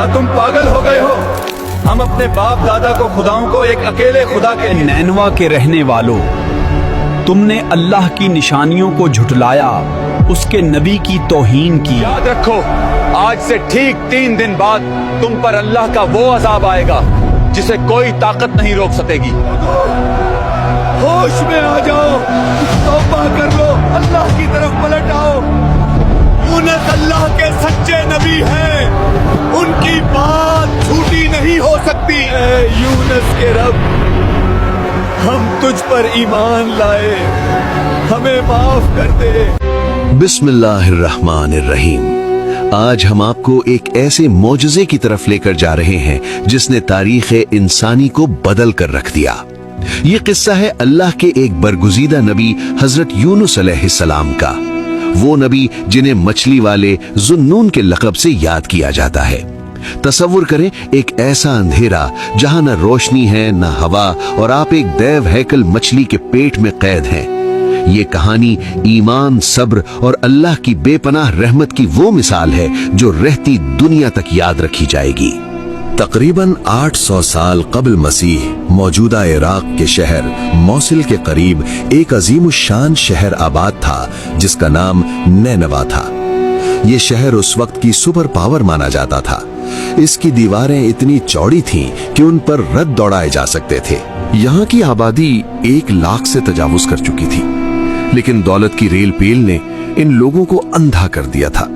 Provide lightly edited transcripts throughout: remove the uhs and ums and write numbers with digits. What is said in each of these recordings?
तुम पागल हो गए हो? हम अपने बाप दादा को खुदाओं को एक अकेले खुदा के नैनवा के रहने वालों, तुमने अल्लाह की निशानियों को झुटलाया, उसके नबी की तौहीन की। याद रखो, आज से ठीक 3 दिन बाद तुम पर अल्लाह का वो अजाब आएगा जिसे कोई ताकत नहीं रोक सकेगी। होश में आ जाओ, तौबा कर लो, अल्लाह की तरफ पलट आओ। यूनुस अल्लाह के सच्चे नबी हैं, उनकी बात झूठी नहीं हो सकती। ऐ यूनुस के रब, हम तुझ पर ईमान लाए, हमें माफ कर दे। बिस्मिल्लाहिर्रहमानिर्रहीम। आज हम आपको एक ऐसे मौजज़े की तरफ लेकर जा रहे हैं जिसने तारीख़ इंसानी को बदल कर रख दिया। ये किस्सा है अल्लाह के एक बरगुज़ीदा नबी हजरत यूनुस अलैहिस्सलाम का। वो नबी जिन्हें मछली वाले ज़ुन्नून के लक़ब से याद किया जाता है। तसव्वुर करें एक ऐसा अंधेरा जहां न रोशनी है न हवा, और आप एक दैव हैकल मछली के पेट में कैद हैं। ये कहानी ईमान, सब्र और अल्लाह की बेपनाह रहमत की वो मिसाल है जो रहती दुनिया तक याद रखी जाएगी। तकरीबन 800 साल कबल मसीह मौजूदा इराक के शहर मौसिल के करीब एक अजीमुशान शहर आबाद था जिसका नाम नैनवा था। ये शहर उस वक्त की सुपर पावर माना जाता था। इसकी दीवारें इतनी चौड़ी थीं कि उन पर रथ दौड़ाए जा सकते थे। यहाँ की आबादी 1 लाख से तजावुज कर चुकी थी, लेकिन दौलत की रेल पेल ने इन लोगों को अंधा कर दिया था।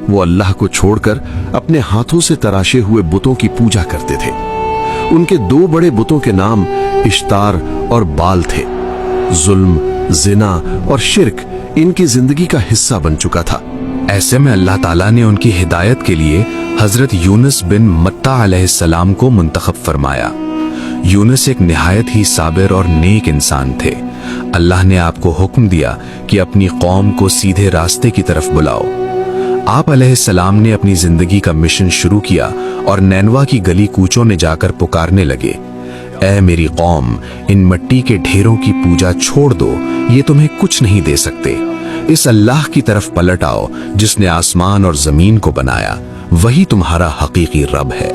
वो अल्लाह को छोड़कर अपने हाथों से तराशे हुए बुतों की पूजा करते थे। उनके 2 बड़े बुतों के नाम इश्तार और बाल थे। जुल्म, जिना और शिर्क इनकी जिंदगी का हिस्सा बन चुका था। ऐसे में अल्लाह ताला ने उनकी हिदायत के लिए हजरत यूनुस बिन मत्ता अलैहिस्सलाम को मुंतखब फरमाया। यूनुस एक निहायत ही साबिर और नेक इंसान थे। अल्लाह ने आपको हुक्म दिया कि अपनी कौम को सीधे रास्ते की तरफ बुलाओ। आप अलैहिस्सलाम ने अपनी जिंदगी का मिशन शुरू किया और नैनवा की गली कूचों में जाकर पुकारने लगे, ऐ मेरी कौम, इन मिट्टी के ढेरों की पूजा छोड़ दो, ये तुम्हें कुछ नहीं दे सकते। इस अल्लाह की तरफ पलट आओ जिसने आसमान और जमीन को बनाया, वही तुम्हारा हकीकी रब है।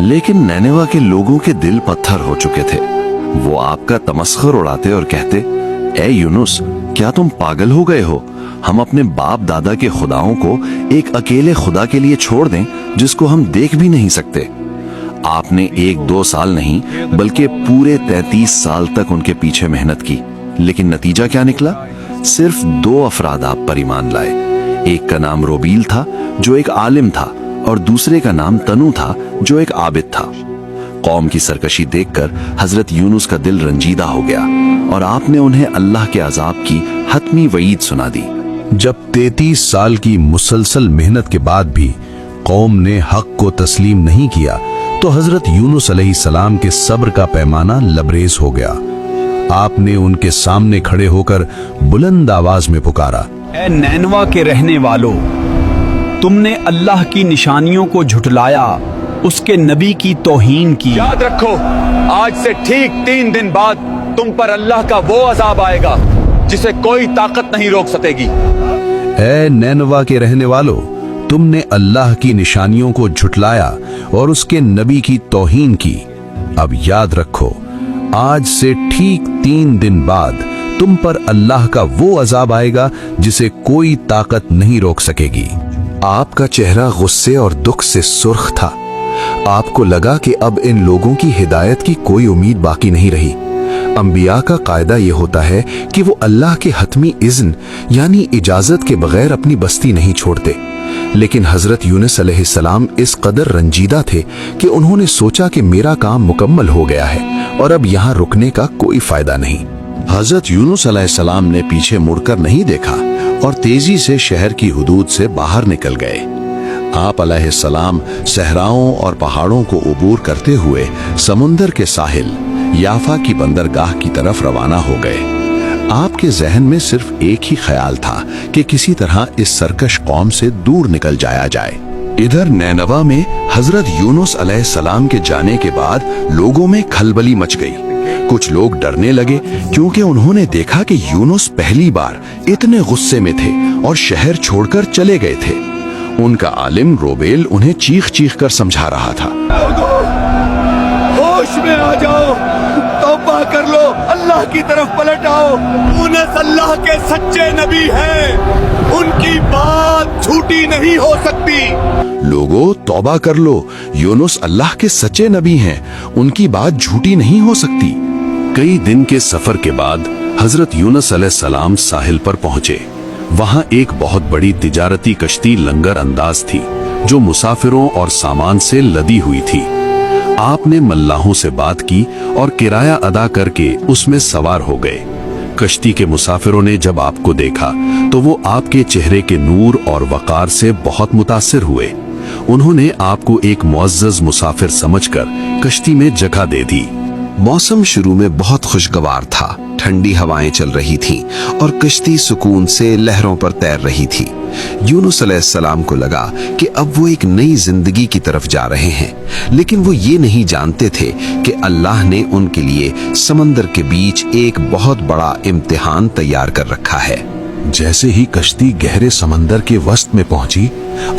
लेकिन नैनवा के लोगों के दिल पत्थर हो चुके थे। वो आपका तमस्खुर उड़ाते और कहते, ऐ यूनुस, क्या तुम पागल हो गए हो? हम अपने बाप दादा के खुदाओं को एक अकेले खुदा के लिए छोड़ दें जिसको हम देख भी नहीं सकते। आपने 1-2 साल नहीं बल्कि पूरे 33 साल तक उनके पीछे मेहनत की, लेकिन नतीजा क्या निकला? सिर्फ 2 अफराद आप पर ईमान लाए। एक का नाम रोबील था जो एक आलिम था, और दूसरे का नाम तनु था जो एक आबिद था। कौम की सरकशी देखकर हजरत यूनुस का दिल रंजीदा हो गया और आपने उन्हें अल्लाह के अजाब की हतमी वईद सुना दी। जब 33 साल की मुसलसल मेहनत के बाद भी कौम ने हक को तस्लीम नहीं किया तो हजरत यूनुस अलैहिस्सलाम के सब्र का पैमाना लबरेज हो गया। आपने उनके सामने खड़े होकर बुलंद आवाज में पुकारा, ऐ नैनवा के रहने वालों, तुमने अल्लाह की निशानियों को झुटलाया, उसके नबी की तौहीन की। याद रखो, आज से ठीक 3 दिन बाद तुम पर अल्लाह का वो अजाब आएगा जिसे कोई ताकत नहीं रोक सकेगी। ऐ नैनवा के रहने वालों, तुमने अल्लाह की निशानियों को झुटलाया और उसके नबी की तौहीन की। अब याद रखो, आज से ठीक 3 दिन बाद तुम पर अल्लाह का वो अजाब आएगा जिसे कोई ताकत नहीं रोक सकेगी। आपका चेहरा गुस्से और दुख से सुर्ख था। आपको लगा कि अब इन लोगों की हिदायत की कोई उम्मीद बाकी नहीं रही। अंबिया का कायदा ये होता है कि वो अल्लाह के हतमी इज़्न यानी इजाजत के बगैर अपनी बस्ती नहीं छोड़ते, लेकिन हजरत यूनुस अलैहिस्सलाम इस कदर रंजीदा थे कि उन्होंने सोचा कि मेरा काम मुकम्मल हो गया है और अब यहाँ रुकने का कोई फायदा नहीं। हजरत यूनुस अलैहिस्सलाम ने पीछे मुड़कर नहीं देखा और तेजी से शहर की हुदूद से बाहर निकल गए। आप अलैहिस्सलाम सहराओं और पहाड़ों को उबूर करते हुए समुंदर के साहिल याफा की बंदरगाह की तरफ रवाना हो गए। आपके जहन में सिर्फ एक ही ख्याल था कि किसी तरह इस सरकश कौम से दूर निकल जाया जाए। इधर नैनवा में हजरत यूनुस अलैहिस्सलाम के जाने के बाद लोगों में खलबली मच गई। कुछ लोग डरने लगे क्योंकि उन्होंने देखा कि यूनुस पहली बार इतने गुस्से में थे और शहर छोड़कर चले गए थे। उनका आलिम रोबेल उन्हें चीख चीख कर समझा रहा था। लोगों, होश में आ जाओ, तौबा कर लो, अल्लाह की तरफ पलट आओ। यूनुस अल्लाह के सच्चे नबी हैं, उनकी बात झूठी नहीं हो सकती। लोगों, तौबा कर लो, यूनुस अल्लाह के सच्चे नबी हैं, उनकी बात झूठी नहीं हो सकती। कई दिन के सफर के बाद हजरत यूनुस अलैहिस्सलाम साहिल पर पहुंचे। वहां एक बहुत बड़ी तिजारती कश्ती लंगर अंदाज थी जो मुसाफिरों और सामान से लदी हुई थी। आपने मल्लाहों से बात की और किराया अदा करके उसमें सवार हो गए। कश्ती के मुसाफिरों ने जब आपको देखा तो वो आपके चेहरे के नूर और वकार से बहुत मुतासिर हुए। उन्होंने आपको एक मुअज़्ज़ज़ मुसाफिर समझकर कश्ती में जगह दे दी। मौसम शुरू में बहुत खुशगवार था, ठंडी हवाएं चल रही थीं और कश्ती सुकून से लहरों पर तैर रही थी। यूनुस अलैहिस्सलाम को लगा कि अब वो एक नई जिंदगी की तरफ जा रहे हैं, लेकिन वो ये नहीं जानते थे कि अल्लाह ने उनके लिए समंदर के बीच एक बहुत बड़ा इम्तिहान तैयार कर रखा है। जैसे ही कश्ती गहरे समंदर के वस्त में पहुंची,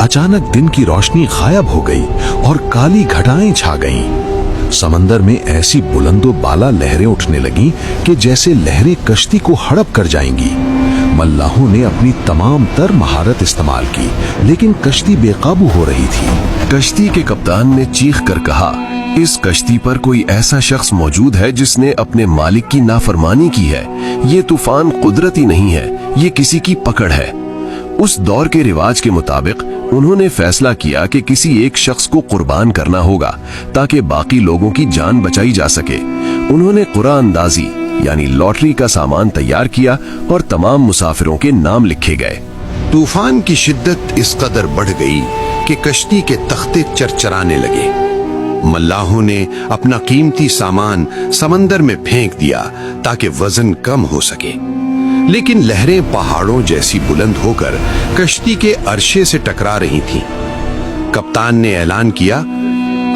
अचानक दिन की रोशनी गायब हो गई और काली घटाएं छा गईं। समंदर में ऐसी बुलंदो बाला लहरें उठने लगीं कि जैसे लहरें कश्ती को हड़प कर जाएंगी। मल्लाहों ने अपनी तमाम तर महारत इस्तेमाल की, लेकिन कश्ती बेकाबू हो रही थी। कश्ती के कप्तान ने चीख कर कहा, इस कश्ती पर कोई ऐसा शख्स मौजूद है जिसने अपने मालिक की नाफरमानी की है। ये तूफान कुदरती नहीं है, ये किसी की पकड़ है। उस दौर के रिवाज के मुताबिक उन्होंने फैसला किया कि किसी एक शख्स को कुर्बान करना होगा ताकि बाकी लोगों की जान बचाई जा सके। उन्होंने कुरान अंदाजी यानी लॉटरी का सामान तैयार किया और तमाम मुसाफिरों के नाम लिखे गए। तूफान की शिद्दत इस कदर बढ़ गई कि कश्ती के तख्ते चरचराने लगे। मल्लाहों ने अपना कीमती सामान समंदर में फेंक दिया ताकि वजन कम हो सके, लेकिन लहरें पहाड़ों जैसी बुलंद होकर कश्ती के अरशे से टकरा रही थीं। कप्तान ने ऐलान किया,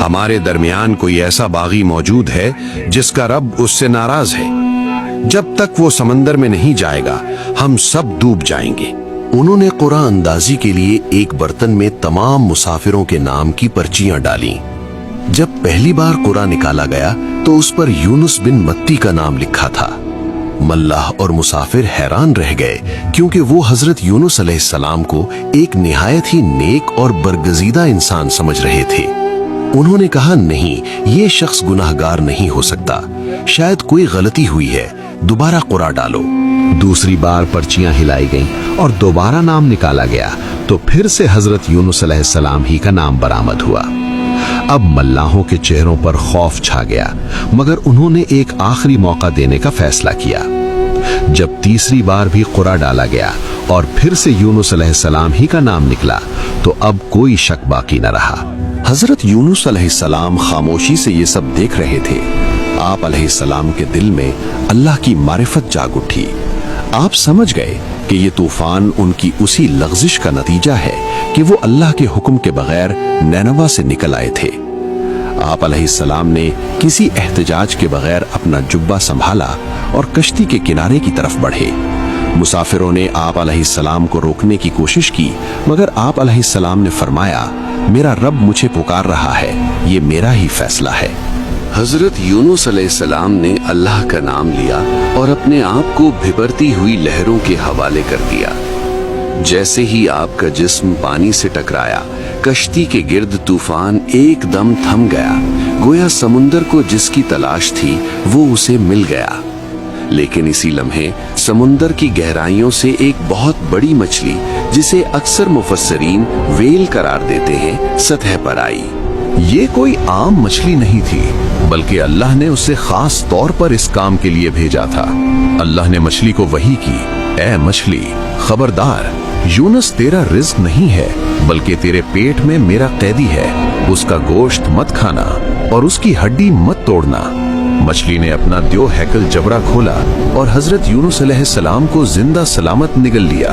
हमारे दरमियान कोई ऐसा बागी मौजूद है जिसका रब उससे नाराज है। जब तक वो समंदर में नहीं जाएगा हम सब डूब जाएंगे। उन्होंने कुरान अंदाजी के लिए एक बर्तन में तमाम मुसाफिरों के नाम की पर्चियां डाली। जब पहली बार कुरान निकाला गया तो उस पर यूनुस बिन मत्ती का नाम लिखा था। मल्लाह और मुसाफिर हैरान रह गए क्योंकि वो हजरत यूनुस अलैहिस्सलाम को एक निहायत ही नेक और बरगजीदा इंसान समझ रहे थे। उन्होंने कहा, नहीं, ये शख्स गुनाहगार नहीं हो सकता, शायद कोई गलती हुई है, दोबारा कुरा डालो। दूसरी बार पर्चियां हिलाई गईं और दोबारा नाम निकाला गया तो फिर से हजरत यूनुस अलैहिस्सलाम ही का नाम बरामद हुआ। अब मल्लाहों के चेहरों पर खौफ छा गया, मगर उन्होंने एक आखिरी मौका देने का फैसला किया। जब तीसरी बार भी कुरा डाला गया और फिर से यूनुस अलैहिस्सलाम ही का नाम निकला तो अब कोई शक बाकी न रहा। हजरत यूनुस अलैहिस्सलाम खामोशी से ये सब देख रहे थे। आप अलैहिस्सलाम के दिल में अल्लाह की मारिफत जाग उठी। आप समझ गए कि ये तूफान उनकी उसी लग़्ज़िश का नतीजा है कि वो अल्लाह के हुक्म के बगैर नैनवा से निकल आए थे। आप अलैहिस्सलाम ने किसी एहतजाज के बगैर अपना जुब्बा संभाला और कश्ती के किनारे की तरफ बढ़े। मुसाफिरों ने आप अलैहिस्सलाम को रोकने की कोशिश की, मगर आप अलैहिस्सलाम ने फरमाया, मेरा रब मुझे पुकार रहा है, ये मेरा ही फैसला है। हजरत यूनुस अलैहिस्सलाम ने अल्लाह का नाम लिया और अपने आप को भिपरती हुई लहरों के हवाले कर दिया। जैसे ही आपका जिस्म पानी से टकराया, कश्ती के गिर्द तूफान एकदम थम गया। गोया समुंदर को जिसकी तलाश थी वो उसे मिल गया। लेकिन इसी लम्हे समुंदर की गहराइयों से एक बहुत बड़ी मछली, जिसे अक्सर मुफस्सरीन वेल करार देते हैं, सतह पर आई। ये कोई आम मछली नहीं थी, बल्कि अल्लाह ने उसे खास तौर पर इस काम के लिए भेजा था। अल्लाह ने मछली को वही की, ऐ मछली, खबरदार, यूनुस तेरा रिज्क नहीं है, बल्कि तेरे पेट में मेरा कैदी है। उसका गोश्त मत खाना और उसकी हड्डी मत तोड़ना। मछली ने अपना द्यो हैकल जबड़ा खोला और हजरत यूनुस अलैहिस्सलाम को जिंदा सलामत निगल लिया।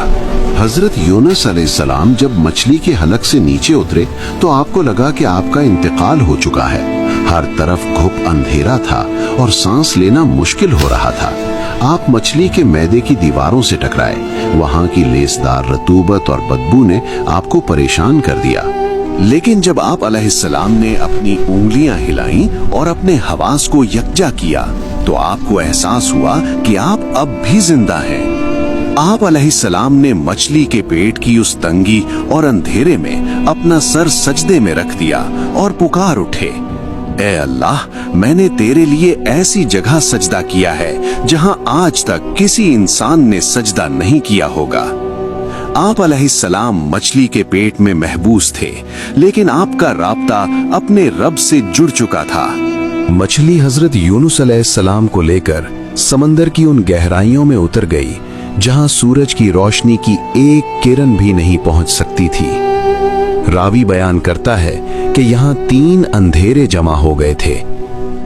हजरत यूनुस अलैहिस्सलाम जब मछली के हलक से नीचे उतरे तो आपको लगा कि आपका इंतकाल हो चुका है। हर तरफ घुप अंधेरा था और सांस लेना मुश्किल हो रहा था। आप मछली के मैदे की दीवारों से टकराए। वहां की लेसदार रतूबत और बदबू ने आपको परेशान कर दिया। लेकिन जब आप अलैहिस्सलाम ने अपनी उंगलियां हिलाई और अपने हवास को यकजा किया तो आपको एहसास हुआ कि आप अब भी जिंदा हैं। आप अलैहिस्सलाम ने मछली के पेट की उस तंगी और अंधेरे में अपना सर सजदे में रख दिया और पुकार उठे, ए अल्लाह, मैंने तेरे लिए ऐसी जगह सजदा किया है जहां आज तक किसी इंसान ने सजदा नहीं किया होगा। आप अलैहिस्सलाम मछली के पेट में महबूस थे, लेकिन आपका राब्ता अपने रब से जुड़ चुका था। मछली हजरत यूनुस अलैहिस्सलाम को लेकर समंदर की उन गहराइयों में उतर गई जहां सूरज की रोशनी की एक किरण भी नहीं पहुंच सकती थी। रावी बयान करता है कि यहाँ 3 अंधेरे जमा हो गए थे।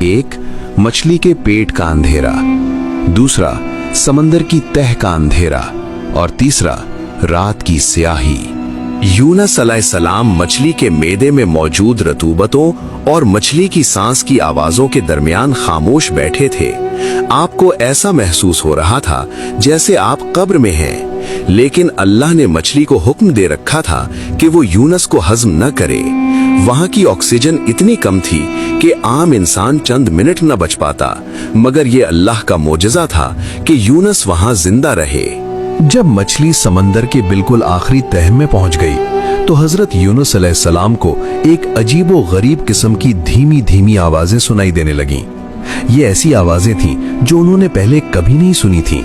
एक मछली के पेट का अंधेरा, दूसरा समंदर की तह का अंधेरा और तीसरा रात की स्याही। यूनुस अलैहिस्सलाम मछली के मैदे में मौजूद रतूबतों और मछली की सांस की आवाजों के दरमियान खामोश बैठे थे। आपको ऐसा महसूस हो रहा था जैसे आप कब्र में हैं, लेकिन अल्लाह ने मछली को हुक्म दे रखा था कि वो यूनुस को हजम न करे। वहां की ऑक्सीजन इतनी कम थी कि आम इंसान चंद मिनट न बच पाता, मगर ये अल्लाह का मोजज़ा था कि यूनुस वहां जिंदा रहे। जब मछली समंदर के बिल्कुल आखिरी तह में पहुंच गई तो हजरत यूनुस अलैहिस्सलाम को एक अजीबो गरीब किस्म की धीमी धीमी आवाजें सुनाई देने लगीं। ये ऐसी आवाजें थीं जो उन्होंने पहले कभी नहीं सुनी थीं।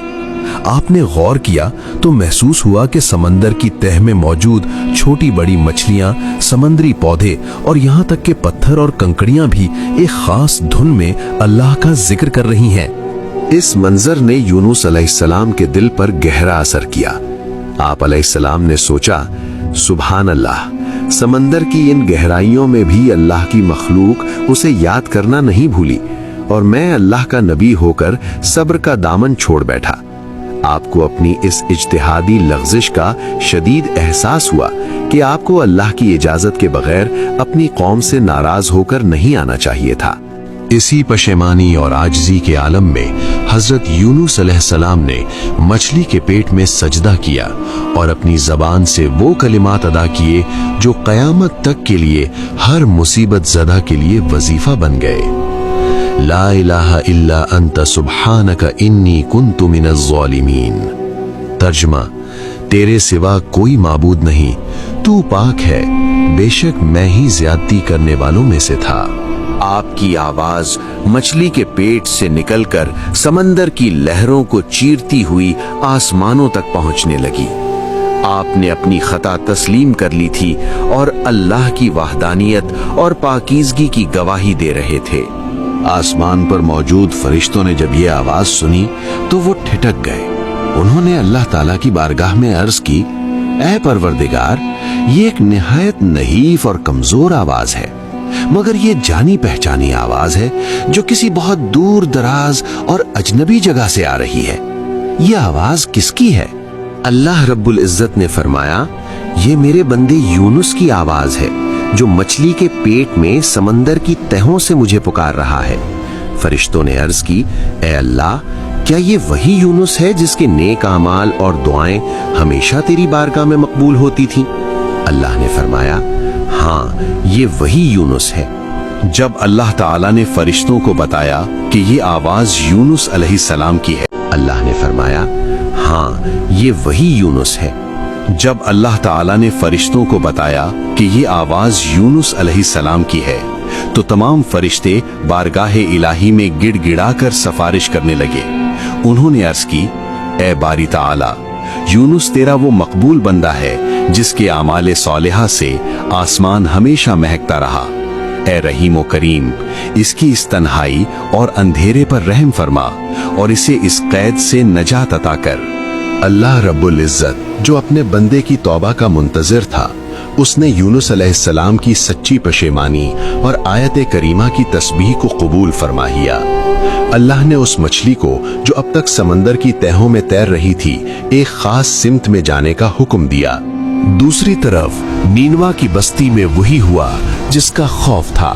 आपने गौर किया तो महसूस हुआ कि समंदर की तह में मौजूद छोटी बड़ी मछलियां, समंदरी पौधे और यहाँ तक के पत्थर और कंकड़ियां भी एक खास धुन में अल्लाह का जिक्र कर रही हैं। इस मंजर ने यूनुस अलैहिस्सलाम के दिल पर गहरा असर किया। आप अलैहिस्सलाम ने सोचा, सुभान अल्लाह, समंदर की इन गहराइयों में भी अल्लाह की मखलूक उसे याद करना नहीं भूली और मैं अल्लाह का नबी होकर सब्र का दामन छोड़ बैठा। आपको अपनी इस इज्तिहादी लग़्ज़िश का शदीद एहसास हुआ कि आपको अल्लाह की इजाजत के बगैर अपनी कौम से नाराज होकर नहीं आना चाहिए था। इसी पशेमानी और आजिज़ी के आलम में हजरत यूनुस अलैहिस्सलाम ने मछली के पेट में सजदा किया और अपनी ज़बान से वो कलिमात अदा किए जो क़यामत तक के लिए हर मुसीबत ज़दा के लिए वजीफा बन गए। ला इलाहा इल्ला अंत सुब्हानका इन्नी कुन्तु मिनज़ ज़ालिमीन। तर्जुमा, तेरे सिवा कोई माबूद नहीं, तू पाक है, बेशक मैं ही ज्यादती करने वालों में से था। आपकी आवाज मछली के पेट से निकलकर समंदर की लहरों को चीरती हुई आसमानों तक पहुंचने लगी। आपने अपनी खता तस्लीम कर ली थी और अल्लाह की वहदानियत और पाकीज़गी की गवाही दे रहे थे। आसमान पर मौजूद फरिश्तों ने जब ये आवाज सुनी तो वो ठिठक गए। उन्होंने अल्लाह ताला की बारगाह में अर्ज की, ऐ परवरदिगार, ये एक निहायत नहीफ और कमजोर आवाज है, मगर ये जानी पहचानी आवाज है जो किसी बहुत दूर दराज और अजनबी जगह से आ रही है। ये आवाज किसकी है? अल्लाह रब्बुल इज्जत ने फरमाया, ये मेरे बंदे यूनुस की आवाज है जो मछली के पेट में समंदर की तहों से मुझे पुकार रहा है। फरिश्तों ने अर्ज की, ए अल्लाह, क्या ये वही यूनुस है जिसके नेक आमाल और दुआएं हमेशा तेरी बारगाह में मकबूल होती थीं? अल्लाह ने फरमाया, हाँ, ये वही यूनुस है। जब अल्लाह ताला ने फरिश्तों को बताया कि ये आवाज यूनुस अलैहिस्सलाम की है, अल्लाह ने फरमाया, हाँ, ये वही यूनुस है। जब अल्लाह ताला ने फरिश्तों को बताया कि ये आवाज यूनुस अलैहिस्सलाम की है, तो तमाम फरिश्ते बारगाह इलाही में गिड़गिड़ा कर सफारिश करने लगे। उन्होंने अर्ज की, ए बारी ताला, यूनुस तेरा वो मकबूल बंदा है जिसके आमाले सालिहा से आसमान हमेशा महकता रहा। ए रहीम व करीम, इसकी इस तन्हाई और अंधेरे पर रहम फरमा और इसे इस कैद से नजात अता कर। अल्लाह रब्बुल इज्जत जो अपने बंदे की तौबा का मुंतजिर था, उसने यूनुस अलैहिस्सलाम की सच्ची पशेमानी और आयत करीमा की तस्बीह को कबूल फरमाहिया। अल्लाह ने उस मछली को जो अब तक समंदर की तहों में तैर रही थी, एक खास सिमत में जाने का हुक्म दिया। दूसरी तरफ नीनवा की बस्ती में वही हुआ जिसका खौफ था।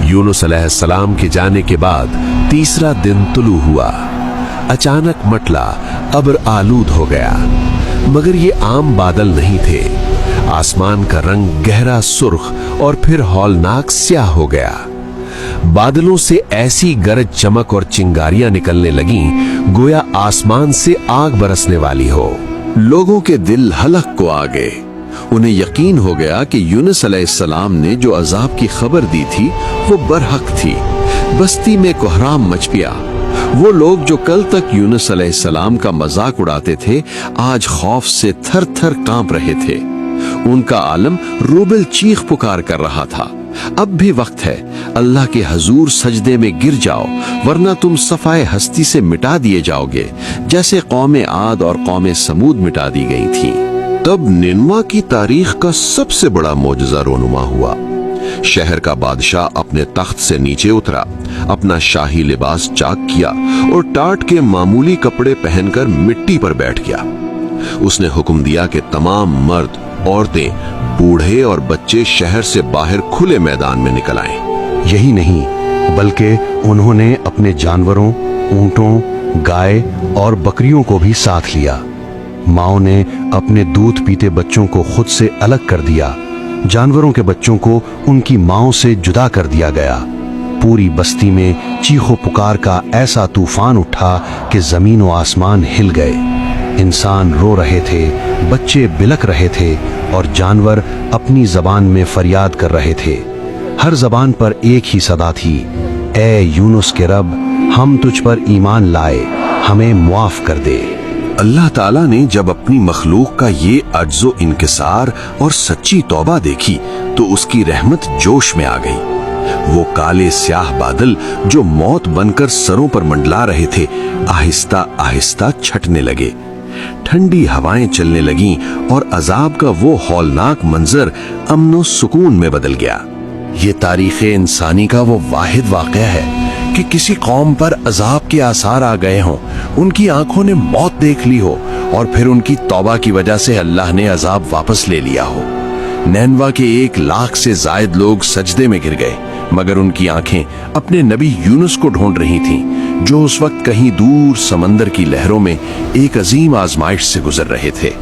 यूनुस अलैहिस्सलाम के जाने के बाद तीसरा दिन तुलू हुआ। अचानक मटला, अब्र आलूद हो गया। मगर ये आम बादल नहीं थे। आसमान का रंग गहरा सुर्ख और फिर हौलनाक स्याह हो गया। बादलों से ऐसी गरज चमक और चिंगारियां निकलने लगीं, गोया आसमान से आग बरसने वाली हो। लोगों के दिल हलक को आ गए। उन्हें यकीन हो गया कि यूनुस अलैहिस्सलाम ने जो अजाब की खबर दी थी वो बरहक थी। बस्ती में कोहराम मच गया। वो लोग जो कल तक यूनुस अलैहिस्सलाम का मजाक उड़ाते थे, आज खौफ से थर थर कांप रहे थे। उनका आलम रूबल चीख पुकार कर रहा था, अब भी वक्त है, अल्लाह के हजूर सजदे में गिर जाओ, वरना तुम सफाए हस्ती से मिटा दिए जाओगे, जैसे कौमे आद और कौमे समूद मिटा दी गई थी। तब निनवा की तारीख का सबसे बड़ा मोजज़ा रोनुमा हुआ। शहर का बादशाह अपने तख्त से नीचे उतरा, अपना शाही लिबास चाक किया और टाट के मामूली कपड़े पहनकर मिट्टी पर बैठ गया। उसने हुक्म दिया कि तमाम मर्द, औरतें, बूढ़े और बच्चे शहर से बाहर खुले मैदान में निकल आएं। यही नहीं, बल्कि उन्होंने अपने जानवरों, ऊंटों, गाय और बकरियों को भी साथ लिया। माओ ने अपने दूध पीते बच्चों को खुद से अलग कर दिया। जानवरों के बच्चों को उनकी माओ से जुदा कर दिया गया। पूरी बस्ती में चीखो पुकार का ऐसा तूफान उठा कि जमीन और आसमान हिल गए। इंसान रो रहे थे, बच्चे बिलक रहे थे और जानवर अपनी जबान में फरियाद कर रहे थे। हर जबान पर एक ही सदा थी, ए यूनुस के रब, हम तुझ पर ईमान लाए, हमें मुआफ कर दे। अल्लाह ताला ने जब अपनी मखलूक का ये अज्जो इनकिसार और सच्ची तौबा देखी तो उसकी रहमत जोश में आ गई। वो काले स्याह बादल जो मौत बनकर सरों पर मंडला रहे थे, आहिस्ता आहिस्ता छटने लगे। ठंडी हवाएं चलने लगीं और अजाब का वो हौलनाक मंजर अमनो सुकून में बदल गया। ये तारीख़ इंसानी का वो वाहिद वाक़या है कि किसी कौम पर अजाब के आसार आ गए हों, उनकी आंखों ने मौत देख ली हो और फिर उनकी तौबा की वजह से अल्लाह ने अजाब वापस ले लिया हो। नैनवा के 1 लाख से जायद लोग सजदे में गिर गए, मगर उनकी आंखें अपने नबी यूनुस को ढूंढ रही थीं, जो उस वक्त कहीं दूर समंदर की लहरों में एक अजीम आजमाइश से गुजर रहे थे।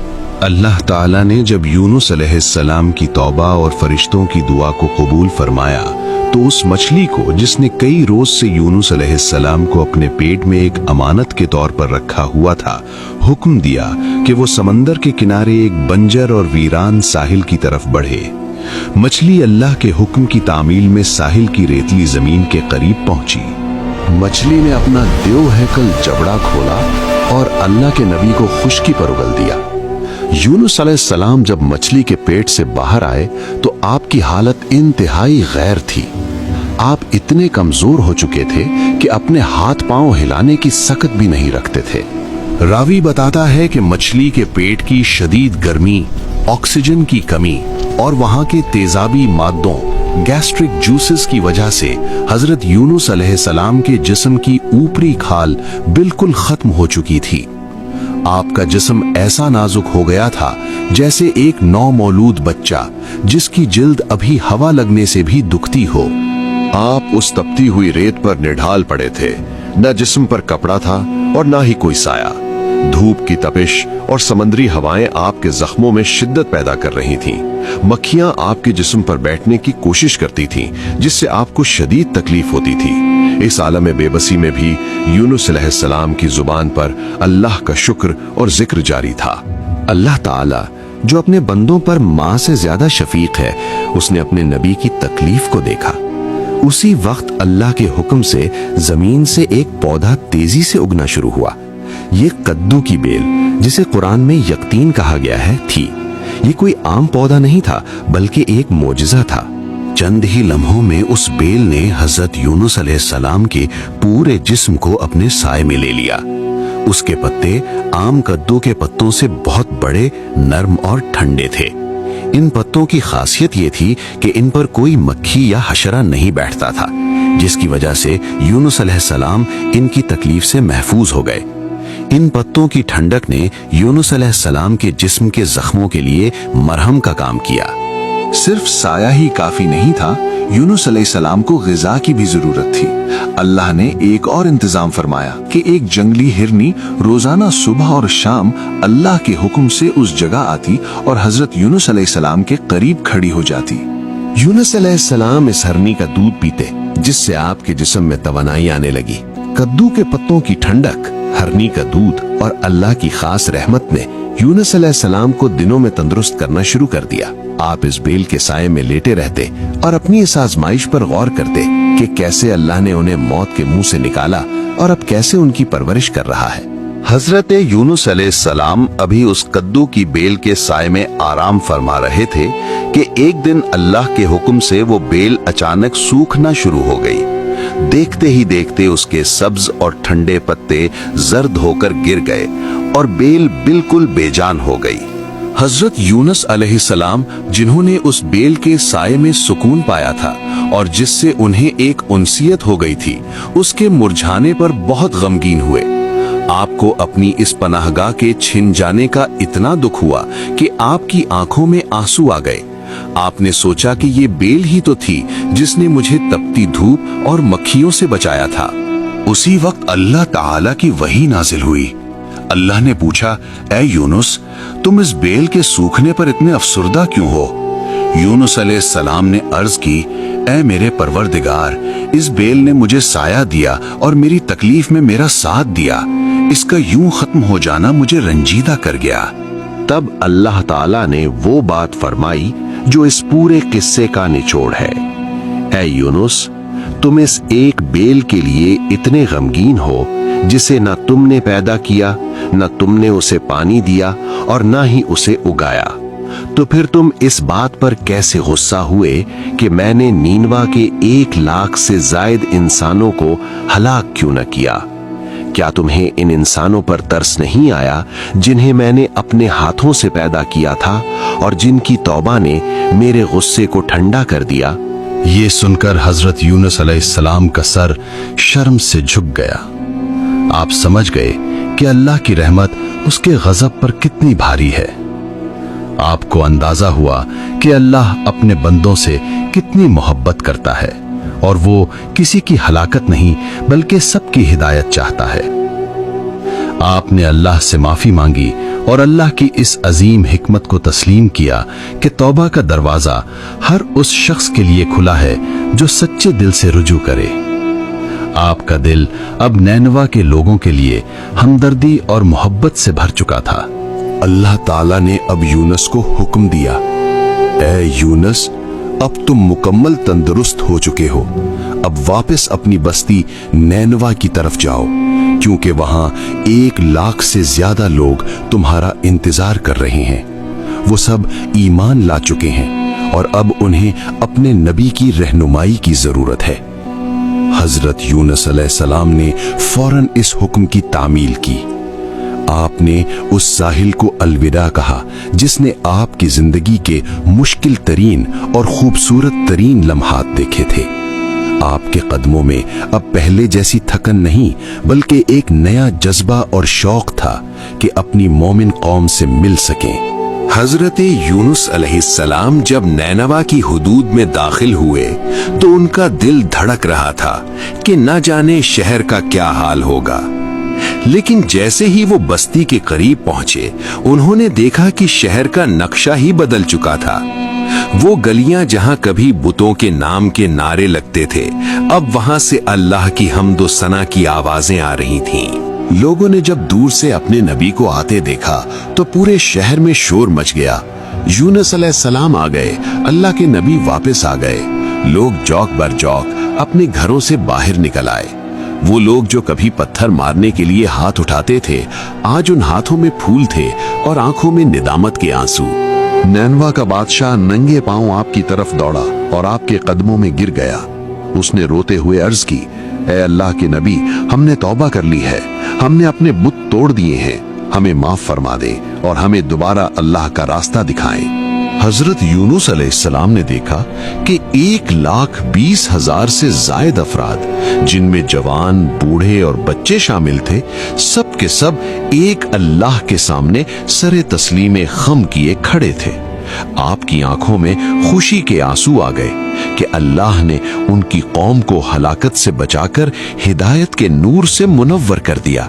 अल्लाह ताला ने जब यूनुस अलैहिस्सलाम की तौबा और फरिश्तों की दुआ को कबूल फरमाया तो उस मछली को, जिसने कई रोज से यूनुस अलैहिस्सलाम को अपने पेट में एक अमानत के तौर पर रखा हुआ था, हुक्म दिया कि वो समंदर के किनारे एक बंजर और वीरान साहिल की तरफ बढ़े। मछली अल्लाह के हुक्म की तामील में साहिल की रेतली जमीन के करीब पहुंची। मछली ने अपना देव हैकल जबड़ा खोला और अल्लाह के नबी को खुश्की पर उगल दिया। यूनुस अलैहिस्सलाम जब मछली के पेट से बाहर आए तो आपकी हालत इंतहाई गैर थी। आप इतने कमजोर हो चुके थे कि अपने हाथ पांव हिलाने की सकत भी नहीं रखते थे। रावी बताता है कि मछली के पेट की शदीद गर्मी, ऑक्सीजन की कमी और वहां के तेजाबी मादों, गैस्ट्रिक जूसेस की वजह से हजरत यूनुस अलैहिस्सलाम के जिस्म की ऊपरी खाल बिल्कुल खत्म हो चुकी थी। आपका जिस्म ऐसा नाजुक हो गया था जैसे एक नौमौलूद बच्चा जिसकी जिल्द अभी हवा लगने से भी दुखती हो। आप उस तपती हुई रेत पर निढाल पड़े थे। न जिस्म पर कपड़ा था और ना ही कोई साया। धूप की तपिश और समंदरी हवाएं आपके जख्मों में शिद्दत पैदा कर रही थीं। मक्खियां आपके जिस्म पर बैठने की कोशिश करती थीं, जिससे आपको शदीद तकलीफ होती थी। इस आलम बेबसी में भी यूनुस अलैहिस्सलाम की जुबान पर अल्लाह का शुक्र और जिक्र जारी था। अल्लाह ताला जो अपने बंदों पर माँ से ज्यादा शफीक है, उसने अपने नबी की तकलीफ को देखा। उसी वक्त अल्लाह के हुक्म से जमीन से एक पौधा तेजी से उगना शुरू हुआ। ये कद्दू की बेल, जिसे कुरान में यकतीन कहा गया है, थी। ये कोई आम पौधा नहीं था, बल्कि एक मोजज़ा था। चंद ही लम्हों में उस बेल ने हजरत यूनुस अलैहिस्सलाम के पूरे जिस्म को अपने साए में ले लिया। उसके पत्ते आम कद्दू के पत्तों से बहुत बड़े, नर्म और ठंडे थे। इन पत्तों की खासियत ये थी कि इन पर कोई मक्खी या हशरा नहीं बैठता था, जिसकी वजह से यूनुस अलैहिस्सलाम इनकी तकलीफ से महफूज हो गए। इन पत्तों की ठंडक ने यूनुस अलैहिस्सलाम के जिस्म के जख्मों के लिए मरहम का काम किया। सिर्फ साया ही काफी नहीं था, यूनुस अलैहिस्सलाम को ग़िज़ा की भी जरूरत थी। अल्लाह ने एक और इंतजाम फरमाया कि एक जंगली हिरनी रोजाना सुबह और शाम अल्लाह के हुक्म से उस जगह आती और हजरत यूनुस अलैहिस्सलाम के करीब खड़ी हो जाती। यूनुस अलैहिस्सलाम इस हिरनी का दूध पीते, जिससे आपके जिस्म में तवानाई आने लगी। कद्दू के पत्तों की ठंडक, हिरनी का दूध और अल्लाह की खास रहमत ने यूनुस अलैहिस्सलाम को दिनों में तंदुरुस्त करना शुरू कर दिया। आप इस बेल के साये में लेटे रहते और अपनी इस आजमाइश पर गौर करते कि कैसे अल्लाह ने उन्हें मौत के मुंह से निकाला और अब कैसे उनकी परवरिश कर रहा है। हजरत यूनुस अलैहिस्सलाम अभी उस कद्दू की बेल के साये में आराम फरमा रहे थे कि एक दिन अल्लाह के हुक्म से वो बेल अचानक सूखना शुरू हो गई। देखते ही देखते उसके सब्ज और ठंडे पत्ते जर्द होकर गिर गए और बेल बिल्कुल बेजान हो गई। हजरत यूनुस अलैहिस्सलाम, जिन्होंने उस बेल के साये में सुकून पाया था और जिससे उन्हें एक उनसियत हो गई थी, उसके मुरझाने पर बहुत गमगीन हुए। आपको अपनी इस पनाहगाह के छिन जाने का इतना दुख हुआ कि आपकी आंखों में आंसू आ गए। आपने सोचा कि ये बेल ही तो थी जिसने मुझे तपती धूप और मक्खियों से बचाया था। उसी वक्त अल्लाह ताला की वही नाजिल हुई। अल्लाह ने पूछा, ऐ यूनुस, तुम इस बेल के सूखने पर इतने अफसुर्दा क्यों हो? यूनुस अलैहिस्सलाम ने अर्ज की, ऐ मेरे परवरदिगार, इस बेल ने मुझे साया दिया और मेरी तकलीफ में मेरा साथ दिया। इसका यूं खत्म हो जाना मुझे रंजीदा कर गया। तब अल्लाह ताला ने वो बात फरमाई जो इस पूरे किस्से का निचोड़ है। ऐ यूनुस, तुम इस एक बेल के लिए इतने गमगीन हो जिसे न तुमने पैदा किया, न तुमने उसे पानी दिया और न ही उसे उगाया। तो फिर तुम इस बात पर कैसे गुस्सा हुए कि मैंने नीनवा के 1 लाख से ज्यादा इंसानों को हलाक क्यों न किया? क्या तुम्हें इन इंसानों पर तरस नहीं आया जिन्हें मैंने अपने हाथों से पैदा किया था और जिनकी तौबा ने मेरे गुस्से को ठंडा कर दिया? ये सुनकर हजरत यूनुस अलैहिस्सलाम का सर शर्म से झुक गया। आप समझ गए कि अल्लाह की रहमत उसके गजब पर कितनी भारी है। आपको अंदाजा हुआ कि अल्लाह अपने बंदों से कितनी मोहब्बत करता है और वो किसी की हलाकत नहीं बल्कि सबकी हिदायत चाहता है। आपने अल्लाह से माफी मांगी और अल्लाह की इस अजीम हिकमत को तस्लीम किया कि तौबा का दरवाजा हर उस शख्स के लिए खुला है जो सच्चे दिल से रुजू करे। आपका दिल अब नैनवा के लोगों के लिए हमदर्दी और मोहब्बत से भर चुका था। अल्लाह ताला ने अब यूनुस को हुक्म दिया, ऐ यूनुस, अब तुम मुकम्मल तंदुरुस्त हो चुके हो। अब वापस अपनी बस्ती नैनवा की तरफ जाओ, क्योंकि वहां 1 लाख से ज्यादा लोग तुम्हारा इंतजार कर रहे हैं। वो सब ईमान ला चुके हैं और अब उन्हें अपने नबी की रहनुमाई की जरूरत है। हजरत यूनुस अलैहिस्सलाम ने फौरन इस हुक्म की तामील की। आपने उस साहिल को अलविदा कहा जिसने आपकी जिंदगी के मुश्किल तरीन और खूबसूरत तरीन लम्हात देखे थे। आपके कदमों में अब पहले जैसी थकन नहीं बल्कि एक नया जज्बा और शौक था कि अपनी मोमिन कौम से मिल सकें। हजरत यूनुस अलैहिस्सलाम जब नैनवा की हुदूद में दाखिल हुए तो उनका दिल धड़क रहा था कि न जाने शहर का क्या हाल होगा। लेकिन जैसे ही वो बस्ती के करीब पहुंचे, उन्होंने देखा कि शहर का नक्शा ही बदल चुका था। वो गलियां जहां कभी बुतों के नाम के नारे लगते थे, अब वहां से अल्लाह की हम्दो सना की आवाजें आ रही थीं। लोगों ने जब दूर से अपने नबी को आते देखा तो पूरे शहर में शोर मच गया। यूनुस अलैहिस्सलाम आ गए, अल्लाह के नबी वापस आ गए। लोग चौक बर चौक अपने घरों से बाहर निकल आए। वो लोग जो कभी पत्थर मारने के लिए हाथ उठाते थे, आज उन हाथों में फूल थे और आंखों में निदामत के आंसू। नैनवा का बादशाह नंगे पांव आपकी तरफ दौड़ा और आपके कदमों में गिर गया। उसने रोते हुए अर्ज की, ऐ अल्लाह के नबी, हमने तौबा कर ली है, हमने अपने बुत तोड़ दिए हैं, हमें माफ फरमा दे और हमें दोबारा अल्लाह का रास्ता दिखाएं। हजरत यूनुस अलैहिस्सलाम ने देखा कि 1,20,000 से जायद अफराद, जिनमें जवान, बूढ़े और बच्चे शामिल थे, सब के सब एक अल्लाह के सामने सरे तस्लीमे खम किए खड़े थे। آپ کی آنکھوں میں خوشی کے آنسو آ گئے کہ اللہ نے ان کی قوم کو ہلاکت سے بچا کر ہدایت کے نور سے منور کر دیا۔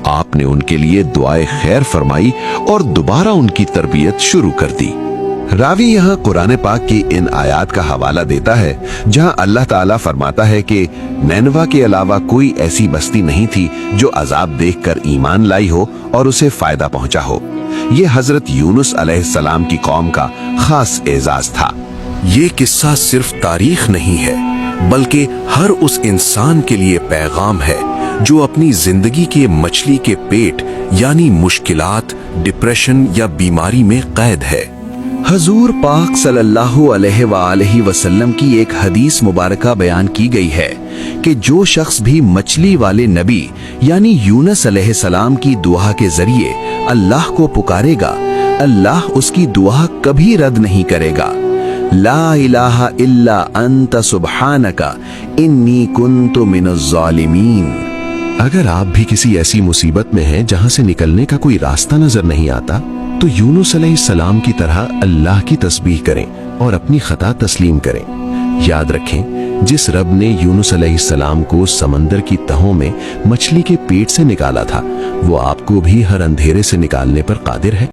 آپ نے ان کے لیے دعائے خیر فرمائی اور دوبارہ ان کی تربیت شروع کر دی۔ راوی یہاں قرآن پاک کی ان آیات کا حوالہ دیتا ہے جہاں اللہ تعالیٰ فرماتا ہے کہ نینوا کے علاوہ کوئی ایسی بستی نہیں تھی جو عذاب دیکھ کر ایمان لائی ہو اور اسے فائدہ پہنچا ہو۔ یہ حضرت یونس علیہ السلام کی قوم کا خاص اعزاز تھا۔ یہ قصہ صرف تاریخ نہیں ہے بلکہ ہر اس انسان کے لیے پیغام ہے جو اپنی زندگی کے مچھلی کے پیٹ یعنی مشکلات، ڈپریشن یا بیماری میں قید ہے۔ حضور پاک صلی اللہ علیہ وآلہ وسلم کی ایک حدیث مبارکہ بیان کی گئی ہے کہ جو شخص بھی مچھلی والے نبی یعنی یونس علیہ السلام کی دعا کے ذریعے اللہ کو پکارے گا، اللہ اس کی دعا کبھی رد نہیں کرے گا۔ لا الہ الا انت سبحانک انی کنت من الظالمین۔ اگر آپ بھی کسی ایسی مصیبت میں ہیں جہاں سے نکلنے کا کوئی راستہ نظر نہیں آتا تو یونس علیہ السلام کی طرح اللہ کی تسبیح کریں اور اپنی خطا تسلیم کریں۔ یاد رکھیں، جس رب نے یونس علیہ السلام کو سمندر کی تہوں میں مچھلی کے پیٹ سے نکالا تھا وہ آپ کو بھی ہر اندھیرے سے نکالنے پر قادر ہے۔